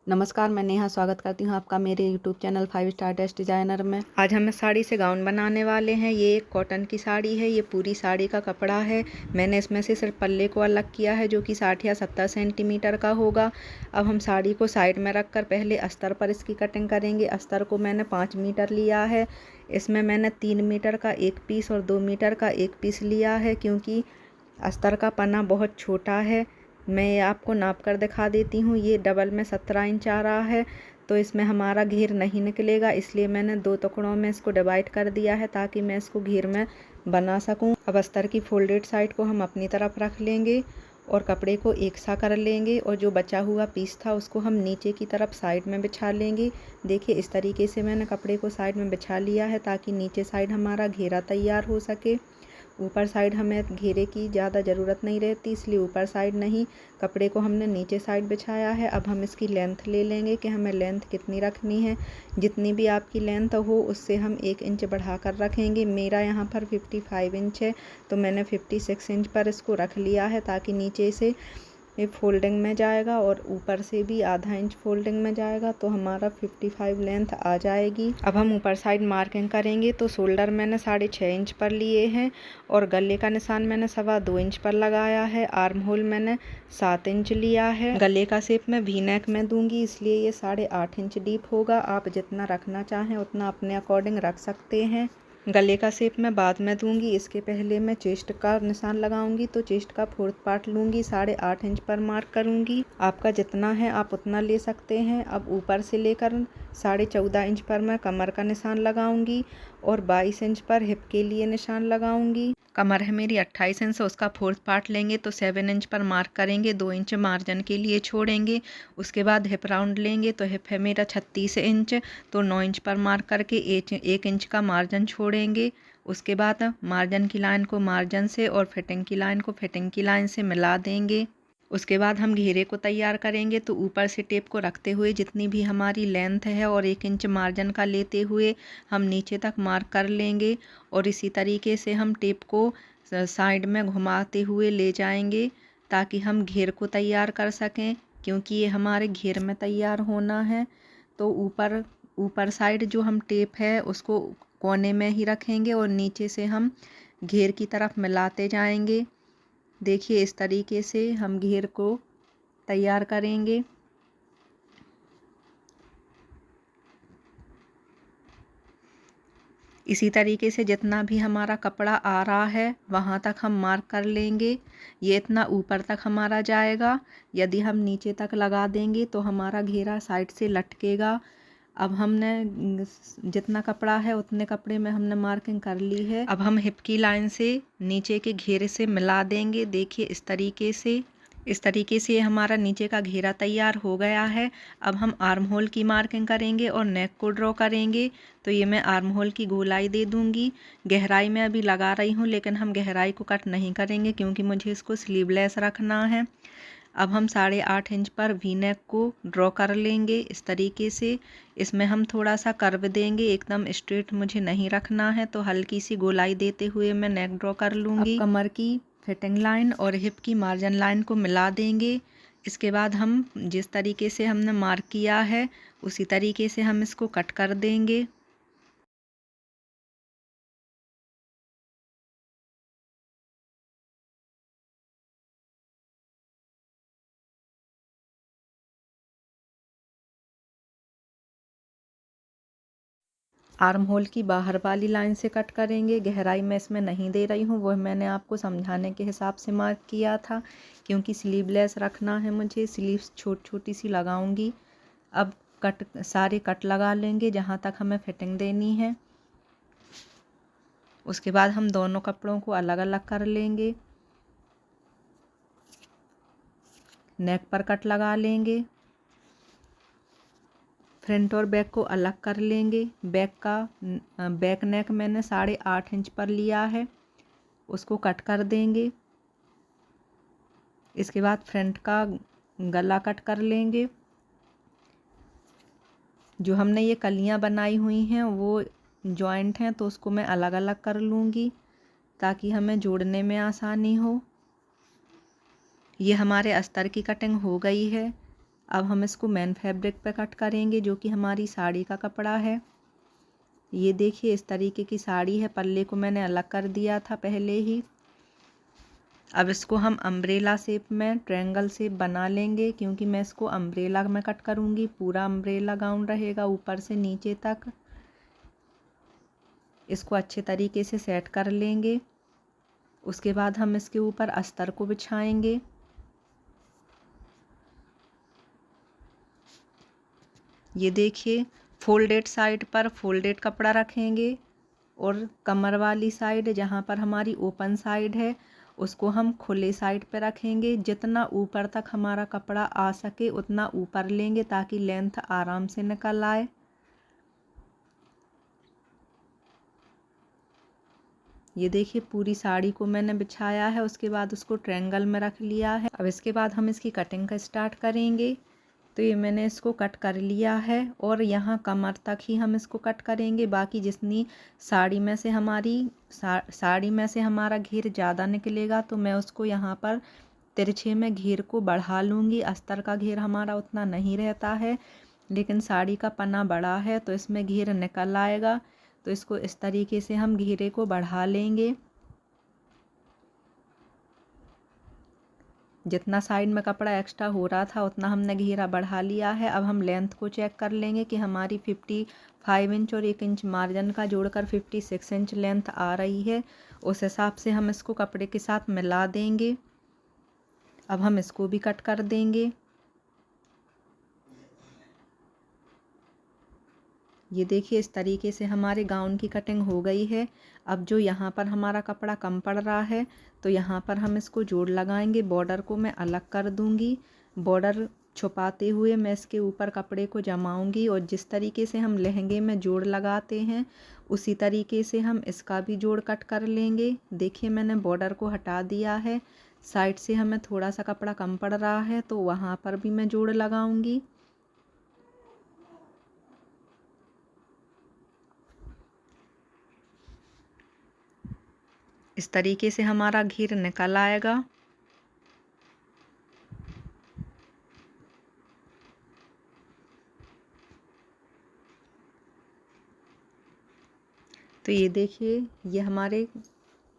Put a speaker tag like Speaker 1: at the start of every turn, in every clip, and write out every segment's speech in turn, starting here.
Speaker 1: नमस्कार, मैं नेहा स्वागत करती हूँ आपका मेरे YouTube channel 5 star dress designer में। आज हम इस साड़ी से गाउन बनाने वाले हैं। ये एक कॉटन की साड़ी है। ये पूरी साड़ी का कपड़ा है। मैंने इसमें से सिर्फ पल्ले को अलग किया है जो कि 60 या 70 सेंटीमीटर का होगा। अब हम साड़ी को साइड में रख कर पहले अस्तर पर इसकी कटिंग करेंगे। अस्तर को मैंने 5 मीटर लिया है। इसमें मैंने 3 मीटर का एक पीस और 2 मीटर का एक पीस लिया है क्योंकि अस्तर का पन्ना बहुत छोटा है। मैं ये आपको नाप कर दिखा देती हूँ। ये डबल में 17 इंच आ रहा है, तो इसमें हमारा घेर नहीं निकलेगा, इसलिए मैंने 2 टुकड़ों में इसको डिवाइड कर दिया है ताकि मैं इसको घेर में बना सकूँ। अब अस्तर की फोल्डेड साइड को हम अपनी तरफ रख लेंगे और कपड़े को एक सा कर लेंगे और जो बचा हुआ पीस था उसको हम नीचे की तरफ साइड में बिछा लेंगे। देखिए इस तरीके से मैंने कपड़े को साइड में बिछा लिया है ताकि नीचे साइड हमारा घेरा तैयार हो सके। ऊपर साइड हमें घेरे की ज़्यादा ज़रूरत नहीं रहती, इसलिए ऊपर साइड नहीं, कपड़े को हमने नीचे साइड बिछाया है। अब हम इसकी लेंथ ले लेंगे कि हमें लेंथ कितनी रखनी है। जितनी भी आपकी लेंथ हो उससे हम 1 इंच बढ़ा कर रखेंगे। मेरा यहाँ पर 55 इंच है, तो मैंने 56 इंच पर इसको रख लिया है ताकि नीचे से ये फोल्डिंग में जाएगा और ऊपर से भी आधा इंच फोल्डिंग में जाएगा, तो हमारा 55 लेंथ आ जाएगी। अब हम ऊपर साइड मार्किंग करेंगे। तो शोल्डर मैंने 6.5 इंच पर लिए हैं और गले का निशान मैंने 2.25 इंच पर लगाया है। आर्म होल मैंने 7 इंच लिया है। गले का शेप मैं वी नेक में दूंगी, इसलिए ये 8.5 इंच डीप होगा। आप जितना रखना चाहें उतना अपने अकॉर्डिंग रख सकते हैं। गले का शेप मैं बाद में दूंगी, इसके पहले मैं चेस्ट का निशान लगाऊंगी। तो चेस्ट का 4th पार्ट लूंगी, 8.5 इंच पर मार्क करूंगी। आपका जितना है आप उतना ले सकते हैं। अब ऊपर से लेकर 14.5 इंच पर मैं कमर का निशान लगाऊंगी और 22 इंच पर हिप के लिए निशान लगाऊंगी। कमर है मेरी 28 इंच, उसका 4th पार्ट लेंगे तो 7 इंच पर मार्क करेंगे, 2 इंच मार्जिन के लिए छोड़ेंगे। उसके बाद हिप राउंड लेंगे, तो हिप है मेरा 36 इंच, तो 9 इंच पर मार्क करके 1 इंच का मार्जिन छोड़ेंगे। उसके बाद मार्जिन की लाइन को मार्जिन से और फिटिंग की लाइन को फिटिंग की लाइन से मिला देंगे। उसके बाद हम घेरे को तैयार करेंगे। तो ऊपर से टेप को रखते हुए जितनी भी हमारी लेंथ है और 1 इंच मार्जिन का लेते हुए हम नीचे तक मार्क कर लेंगे और इसी तरीके से हम टेप को साइड में घुमाते हुए ले जाएंगे ताकि हम घेर को तैयार कर सकें, क्योंकि ये हमारे घेर में तैयार होना है। तो ऊपर साइड जो हम टेप है उसको कोने में ही रखेंगे और नीचे से हम घेर की तरफ मिलाते जाएंगे। देखिए इस तरीके से हम घेर को तैयार करेंगे। इसी तरीके से जितना भी हमारा कपड़ा आ रहा है वहाँ तक हम मार्क कर लेंगे। ये इतना ऊपर तक हमारा जाएगा। यदि हम नीचे तक लगा देंगे तो हमारा घेरा साइड से लटकेगा। अब हमने जितना कपड़ा है उतने कपड़े में हमने मार्किंग कर ली है। अब हम हिप की लाइन से नीचे के घेरे से मिला देंगे। देखिए इस तरीके से हमारा नीचे का घेरा तैयार हो गया है। अब हम आर्म होल की मार्किंग करेंगे और नेक को ड्रॉ करेंगे। तो ये मैं आर्म होल की गोलाई दे दूंगी। गहराई में अभी लगा रही हूँ, लेकिन हम गहराई को कट नहीं करेंगे क्योंकि मुझे इसको स्लीवलेस रखना है। अब हम 8.5 इंच पर वी नेक को ड्रॉ कर लेंगे इस तरीके से। इसमें हम थोड़ा सा कर्व देंगे, एकदम स्ट्रेट मुझे नहीं रखना है, तो हल्की सी गोलाई देते हुए मैं नेक ड्रॉ कर लूँगी। अब कमर की फिटिंग लाइन और हिप की मार्जिन लाइन को मिला देंगे। इसके बाद हम जिस तरीके से हमने मार्क किया है उसी तरीके से हम इसको कट कर देंगे। आर्म होल की बाहर वाली लाइन से कट करेंगे। गहराई में इसमें नहीं दे रही हूँ, वो मैंने आपको समझाने के हिसाब से मार्क किया था, क्योंकि स्लीवलेस रखना है मुझे, स्लीव्स छोटी सी लगाऊंगी। अब सारे कट लगा लेंगे जहाँ तक हमें फिटिंग देनी है। उसके बाद हम दोनों कपड़ों को अलग अलग कर लेंगे। नेक पर कट लगा लेंगे। फ्रंट और बैक को अलग कर लेंगे। बैक नेक मैंने 8.5 इंच पर लिया है, उसको कट कर देंगे। इसके बाद फ्रंट का गला कट कर लेंगे। जो हमने ये कलियां बनाई हुई हैं वो जॉइंट हैं, तो उसको मैं अलग अलग कर लूँगी ताकि हमें जोड़ने में आसानी हो। ये हमारे अस्तर की कटिंग हो गई है। अब हम इसको मेन फैब्रिक पे कट करेंगे जो कि हमारी साड़ी का कपड़ा है। ये देखिए इस तरीके की साड़ी है, पल्ले को मैंने अलग कर दिया था पहले ही। अब इसको हम अम्ब्रेला शेप में ट्रायंगल शेप बना लेंगे क्योंकि मैं इसको अम्ब्रेला में कट करूँगी। पूरा अम्ब्रेला गाउन रहेगा ऊपर से नीचे तक। इसको अच्छे तरीके से सेट कर लेंगे। उसके बाद हम इसके ऊपर अस्तर को बिछाएंगे। ये देखिए फोल्डेड साइड पर फोल्डेड कपड़ा रखेंगे और कमर वाली साइड जहाँ पर हमारी ओपन साइड है उसको हम खुले साइड पे रखेंगे। जितना ऊपर तक हमारा कपड़ा आ सके उतना ऊपर लेंगे ताकि लेंथ आराम से निकल आए। ये देखिए पूरी साड़ी को मैंने बिछाया है, उसके बाद उसको ट्रायंगल में रख लिया है। अब इसके बाद हम इसकी कटिंग का स्टार्ट करेंगे। तो ये मैंने इसको कट कर लिया है और यहाँ कमर तक ही हम इसको कट करेंगे। बाकी जितनी साड़ी में से हमारा घेर ज़्यादा निकलेगा तो मैं उसको यहाँ पर तिरछे में घेर को बढ़ा लूँगी। अस्तर का घेर हमारा उतना नहीं रहता है लेकिन साड़ी का पन्ना बड़ा है तो इसमें घेर निकल आएगा। तो इसको इस तरीके से हम घेरे को बढ़ा लेंगे। जितना साइड में कपड़ा एक्स्ट्रा हो रहा था उतना हमने घेरा बढ़ा लिया है। अब हम लेंथ को चेक कर लेंगे कि हमारी 55 इंच और 1 इंच मार्जिन का जोड़कर 56 इंच लेंथ आ रही है। उस हिसाब से हम इसको कपड़े के साथ मिला देंगे। अब हम इसको भी कट कर देंगे। ये देखिए इस तरीके से हमारे गाउन की कटिंग हो गई है। अब जो यहाँ पर हमारा कपड़ा कम पड़ रहा है तो यहाँ पर हम इसको जोड़ लगाएंगे। बॉर्डर को मैं अलग कर दूँगी। बॉर्डर छुपाते हुए मैं इसके ऊपर कपड़े को जमाऊँगी और जिस तरीके से हम लहंगे में जोड़ लगाते हैं उसी तरीके से हम इसका भी जोड़ कट कर लेंगे। देखिए मैंने बॉर्डर को हटा दिया है। साइड से हमें थोड़ा सा कपड़ा कम पड़ रहा है तो वहाँ पर भी मैं जोड़ लगाऊँगी। इस तरीके से हमारा घेर निकल आएगा। तो ये देखिए ये हमारे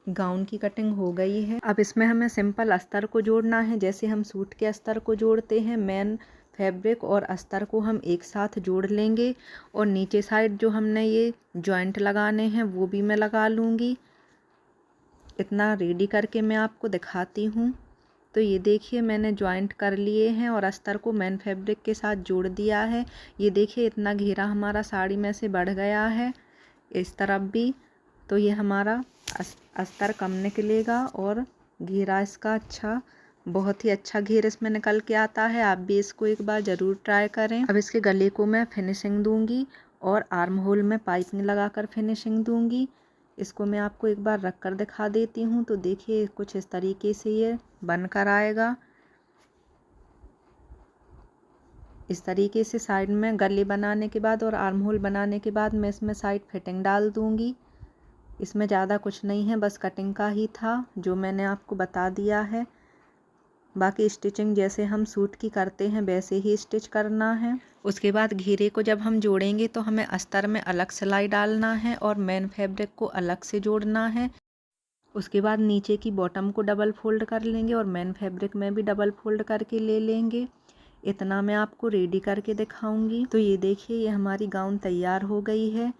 Speaker 1: गाउन की कटिंग हो गई है। अब इसमें हमें सिंपल अस्तर को जोड़ना है जैसे हम सूट के अस्तर को जोड़ते हैं। मेन फैब्रिक और अस्तर को हम एक साथ जोड़ लेंगे और नीचे साइड जो हमने ये जॉइंट लगाने हैं वो भी मैं लगा लूँगी। इतना रेडी करके मैं आपको दिखाती हूँ। तो ये देखिए मैंने जॉइंट कर लिए हैं और अस्तर को मेन फैब्रिक के साथ जोड़ दिया है। ये देखिए इतना घेरा हमारा साड़ी में से बढ़ गया है इस तरफ भी। तो ये हमारा अस्तर कम निकलेगा और घेरा इसका अच्छा, बहुत ही अच्छा घेर इसमें निकल के आता है। आप भी इसको एक बार ज़रूर ट्राई करें। अब इसके गले को मैं फिनिशिंग दूंगी और आर्म होल में पाइपिंग लगाकर फिनिशिंग दूंगी। इसको मैं आपको एक बार रख कर दिखा देती हूँ। तो देखिए कुछ इस तरीके से ये बनकर आएगा। इस तरीके से साइड में गले बनाने के बाद और आर्म होल बनाने के बाद मैं इसमें साइड फिटिंग डाल दूँगी। इसमें ज़्यादा कुछ नहीं है, बस कटिंग का ही था जो मैंने आपको बता दिया है। बाकी स्टिचिंग जैसे हम सूट की करते हैं वैसे ही स्टिच करना है। उसके बाद घेरे को जब हम जोड़ेंगे तो हमें अस्तर में अलग सिलाई डालना है और मेन फैब्रिक को अलग से जोड़ना है। उसके बाद नीचे की बॉटम को डबल फोल्ड कर लेंगे और मेन फैब्रिक में भी डबल फोल्ड करके ले लेंगे। इतना मैं आपको रेडी करके दिखाऊंगी। तो ये देखिए ये हमारी गाउन तैयार हो गई है।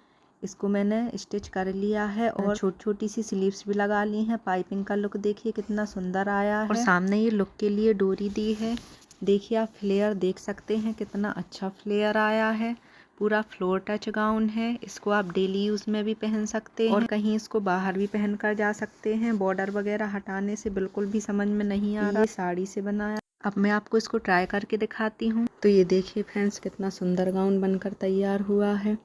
Speaker 1: इसको मैंने स्टिच कर लिया है और छोटी छोटी सी स्लीव्स भी लगा ली हैं। पाइपिंग का लुक देखिए कितना सुंदर आया है और सामने ये लुक के लिए डोरी दी है। देखिए आप फ्लेयर देख सकते हैं कितना अच्छा फ्लेयर आया है। पूरा फ्लोर टच गाउन है। इसको आप डेली यूज़ में भी पहन सकते हैं और कहीं इसको बाहर भी पहन कर जा सकते हैं। बॉर्डर वगैरह हटाने से बिल्कुल भी समझ में नहीं आ रहा। ये साड़ी से बनाया। अब मैं आपको इसको ट्राई करके दिखाती हूँ। तो ये देखिए फ्रेंड्स कितना सुंदर गाउन बनकर तैयार हुआ है।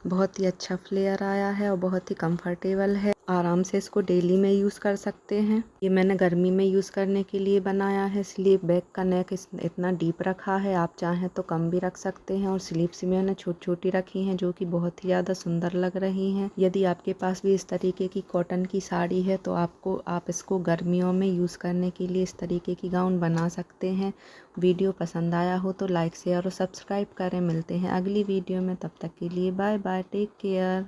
Speaker 1: बहुत ही अच्छा फ्लेयर आया है और बहुत ही कंफर्टेबल है। आराम से इसको डेली में यूज़ कर सकते हैं। ये मैंने गर्मी में यूज़ करने के लिए बनाया है, इसलिए बैग का नेक इतना डीप रखा है। आप चाहें तो कम भी रख सकते हैं। और स्लीव्स भी मैंने छोटी छोटी रखी हैं, जो कि बहुत ही ज़्यादा सुंदर लग रही हैं। यदि आपके पास भी इस तरीके की कॉटन की साड़ी है तो आप इसको गर्मियों में यूज़ करने के लिए इस तरीके की गाउन बना सकते हैं। वीडियो पसंद आया हो तो लाइक शेयर और सब्सक्राइब करें। मिलते हैं अगली वीडियो में, तब तक के लिए बाय बाय, टेक केयर।